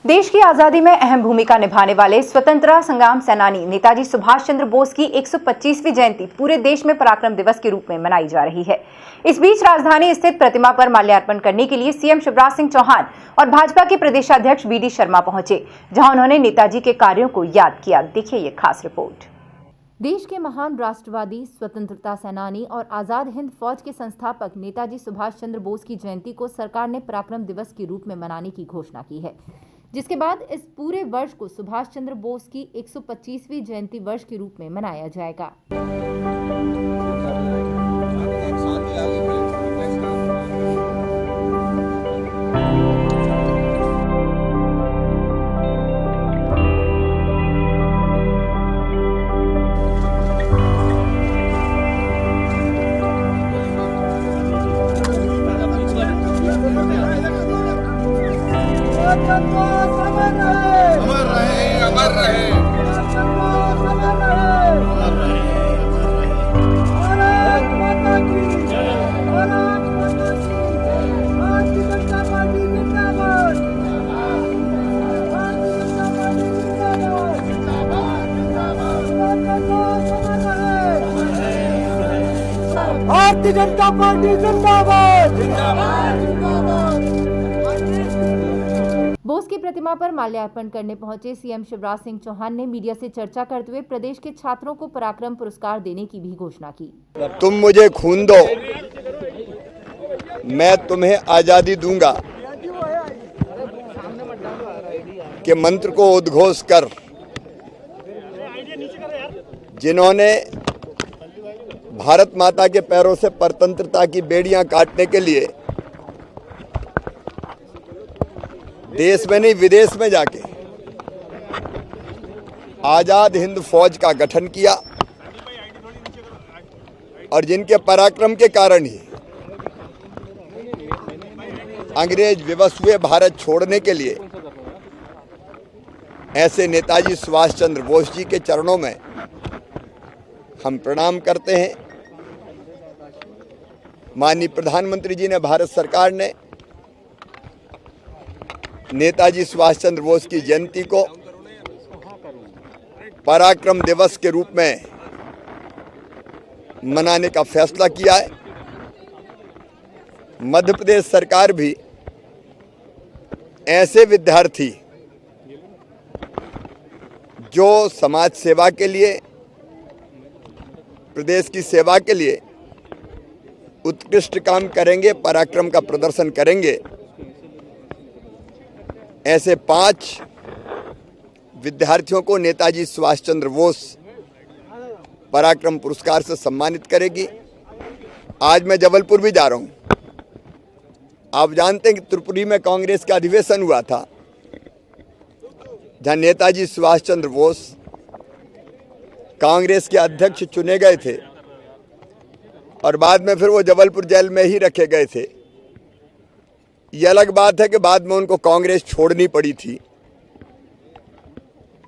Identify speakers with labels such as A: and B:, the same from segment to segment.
A: देश की आजादी में अहम भूमिका निभाने वाले स्वतंत्रता संग्राम सेनानी नेताजी सुभाष चंद्र बोस की 125वीं जयंती पूरे देश में पराक्रम दिवस के रूप में मनाई जा रही है। इस बीच राजधानी स्थित प्रतिमा पर माल्यार्पण करने के लिए सीएम शिवराज सिंह चौहान और भाजपा के प्रदेशाध्यक्ष वी डी शर्मा पहुंचे, जहां उन्होंने नेताजी के कार्यों को याद किया। देखिए ये खास रिपोर्ट। देश के महान राष्ट्रवादी, स्वतंत्रता सेनानी और आजाद हिंद फौज के संस्थापक नेताजी सुभाष चंद्र बोस की जयंती को सरकार ने पराक्रम दिवस के रूप में मनाने की घोषणा की है, जिसके बाद इस पूरे वर्ष को सुभाष चंद्र बोस की 125वीं जयंती वर्ष के रूप में मनाया जाएगा।
B: अमर रहे। भारत माता की जय। भारत माता की जय। भारतीय जनता पार्टी जिंदाबाद। भारतीय जनता पार्टी जिंदाबाद। भारतीय जनता पार्टी जिंदाबाद।
A: बोस की प्रतिमा पर माल्यार्पण करने पहुंचे सीएम शिवराज सिंह चौहान ने मीडिया से चर्चा करते हुए प्रदेश के छात्रों को पराक्रम पुरस्कार देने की भी घोषणा की।
C: तुम मुझे खून दो, मैं तुम्हें आजादी दूंगा के मंत्र को उद्घोष कर जिन्होंने भारत माता के पैरों से परतंत्रता की बेड़ियां काटने के लिए देश में नहीं विदेश में जाके आजाद हिंद फौज का गठन किया और जिनके पराक्रम के कारण ही अंग्रेज विवश हुए भारत छोड़ने के लिए, ऐसे नेताजी सुभाष चंद्र बोस जी के चरणों में हम प्रणाम करते हैं। माननीय प्रधानमंत्री जी ने, भारत सरकार ने नेताजी सुभाष चंद्र बोस की जयंती को पराक्रम दिवस के रूप में मनाने का फैसला किया है। मध्य प्रदेश सरकार भी ऐसे विद्यार्थी जो समाज सेवा के लिए, प्रदेश की सेवा के लिए उत्कृष्ट काम करेंगे, पराक्रम का प्रदर्शन करेंगे, ऐसे 5 विद्यार्थियों को नेताजी सुभाष चंद्र बोस पराक्रम पुरस्कार से सम्मानित करेगी। आज मैं जबलपुर भी जा रहा हूं। आप जानते हैं कि त्रिपुरी में कांग्रेस का अधिवेशन हुआ था, जहां नेताजी सुभाष चंद्र बोस कांग्रेस के अध्यक्ष चुने गए थे और बाद में फिर वो जबलपुर जेल में ही रखे गए थे। ये अलग बात है कि बाद में उनको कांग्रेस छोड़नी पड़ी थी,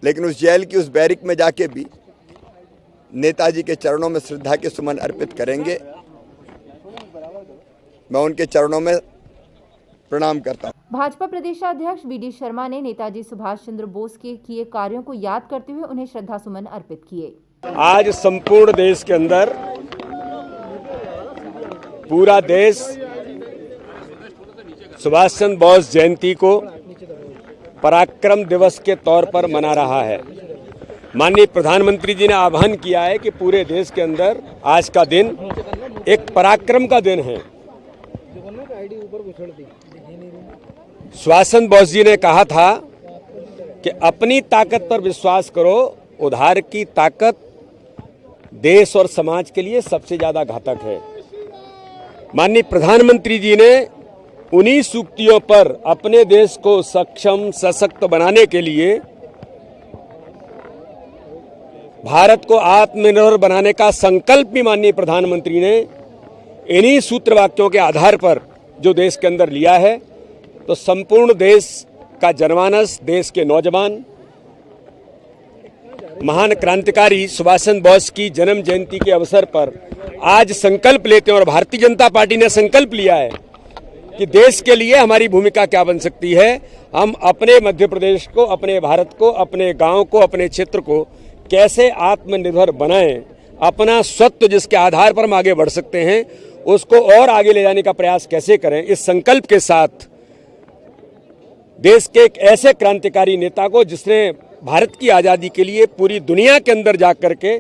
C: लेकिन उस जेल की उस बैरिक में जाके भी नेताजी के चरणों में श्रद्धा के सुमन अर्पित करेंगे। मैं उनके चरणों में प्रणाम करता हूं।
A: भाजपा प्रदेशाध्यक्ष वी डी शर्मा ने नेताजी सुभाष चंद्र बोस के किए कार्यों को याद करते हुए उन्हें श्रद्धा सुमन अर्पित किए।
D: आज संपूर्ण देश के अंदर पूरा देश सुभाष चंद्र बोस जयंती को पराक्रम दिवस के तौर पर मना रहा है। माननीय प्रधानमंत्री जी ने आह्वान किया है कि पूरे देश के अंदर आज का दिन एक पराक्रम का दिन है। सुभाष चंद्र बोस जी ने कहा था कि अपनी ताकत पर विश्वास करो, उधार की ताकत देश और समाज के लिए सबसे ज्यादा घातक है। माननीय प्रधानमंत्री जी ने उन्हीं सूक्तियों पर अपने देश को सक्षम सशक्त बनाने के लिए, भारत को आत्मनिर्भर बनाने का संकल्प भी माननीय प्रधानमंत्री ने इन्हीं सूत्र वाक्यों के आधार पर जो देश के अंदर लिया है, तो संपूर्ण देश का जनमानस, देश के नौजवान महान क्रांतिकारी सुभाष चंद्र बोस की जन्म जयंती के अवसर पर आज संकल्प लेते हैं और भारतीय जनता पार्टी ने संकल्प लिया है कि देश के लिए हमारी भूमिका क्या बन सकती है। हम अपने मध्य प्रदेश को, अपने भारत को, अपने गांव को, अपने क्षेत्र को कैसे आत्मनिर्भर बनाएं, अपना स्वत्व जिसके आधार पर हम आगे बढ़ सकते हैं उसको और आगे ले जाने का प्रयास कैसे करें, इस संकल्प के साथ देश के एक ऐसे क्रांतिकारी नेता को जिसने भारत की आज़ादी के लिए पूरी दुनिया के अंदर जाकर के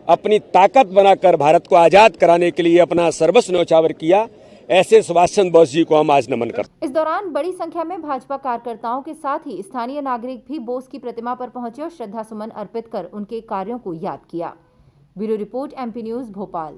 D: अपनी ताकत बनाकर भारत को आज़ाद कराने के लिए अपना सर्वस्व न्यौछावर किया, ऐसे सुभाष चंद्र बोस जी को हम आज नमन करते हैं।
A: इस दौरान बड़ी संख्या में भाजपा कार्यकर्ताओं के साथ ही स्थानीय नागरिक भी बोस की प्रतिमा पर पहुंचे और श्रद्धा सुमन अर्पित कर उनके कार्यों को याद किया। Bureau report, MP news, Bhopal.